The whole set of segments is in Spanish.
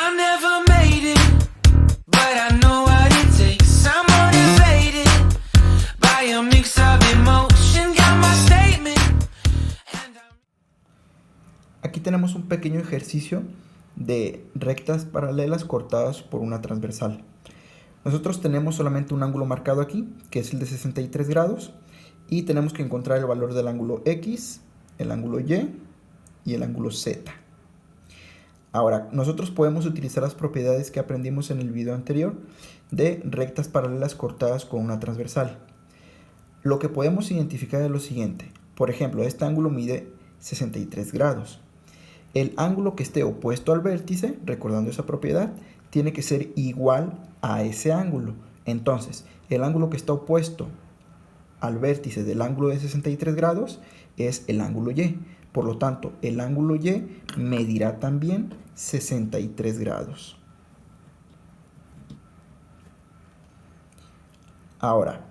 I never made it, but I know what it takes. I'm motivated by a mix of emotion. Got my statement. Aquí tenemos un pequeño ejercicio de rectas paralelas cortadas por una transversal. Nosotros tenemos solamente un ángulo marcado aquí, que es el de 63 grados, y tenemos que encontrar el valor del ángulo X, el ángulo Y y el ángulo Z. Ahora, nosotros podemos utilizar las propiedades que aprendimos en el video anterior de rectas paralelas cortadas con una transversal. Lo que podemos identificar es lo siguiente. Por ejemplo, este ángulo mide 63 grados. El ángulo que esté opuesto al vértice, recordando esa propiedad, tiene que ser igual a ese ángulo. Entonces, el ángulo que está opuesto al vértice del ángulo de 63 grados es el ángulo Y. Por lo tanto, el ángulo Y medirá también 63 grados. Ahora,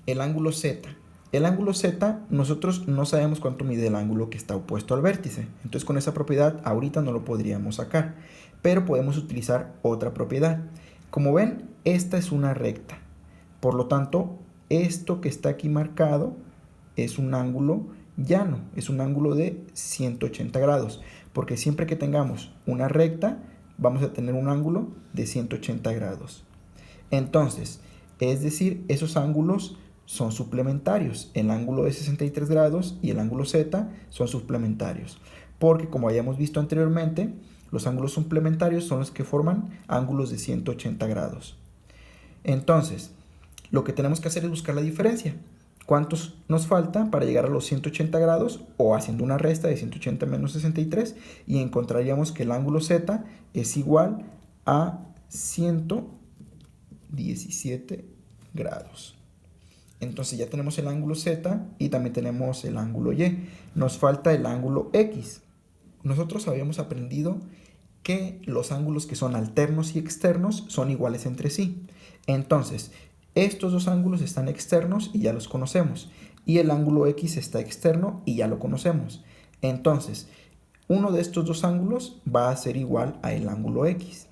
el ángulo Z. El ángulo Z, nosotros no sabemos cuánto mide el ángulo que está opuesto al vértice. Entonces, con esa propiedad, ahorita no lo podríamos sacar. Pero podemos utilizar otra propiedad. Como ven, esta es una recta. Por lo tanto, esto que está aquí marcado es un ángulo llano, es un ángulo de 180 grados, porque siempre que tengamos una recta, vamos a tener un ángulo de 180 grados. Entonces, es decir, esos ángulos son suplementarios. El ángulo de 63 grados y el ángulo Z son suplementarios, porque como hayamos visto anteriormente, los ángulos suplementarios son los que forman ángulos de 180 grados. Entonces, lo que tenemos que hacer es buscar la diferencia. ¿Cuántos nos falta para llegar a los 180 grados? O haciendo una resta de 180 menos 63, y encontraríamos que el ángulo Z es igual a 117 grados. Entonces ya tenemos el ángulo Z y también tenemos el ángulo Y. Nos falta el ángulo X. Nosotros habíamos aprendido que los ángulos que son alternos y externos son iguales entre sí. Entonces, estos dos ángulos están externos y ya los conocemos. Y el ángulo X está externo y ya lo conocemos. Entonces, uno de estos dos ángulos va a ser igual al ángulo X.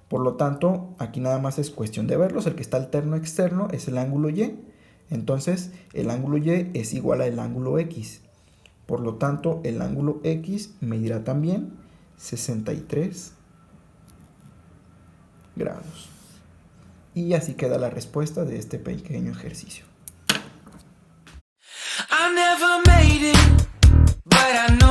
Por lo tanto, aquí nada más es cuestión de verlos. El que está alterno externo es el ángulo Y. Entonces, el ángulo Y es igual al ángulo X. Por lo tanto, el ángulo X medirá también 63 grados. Y así queda la respuesta de este pequeño ejercicio. I never made it, but I know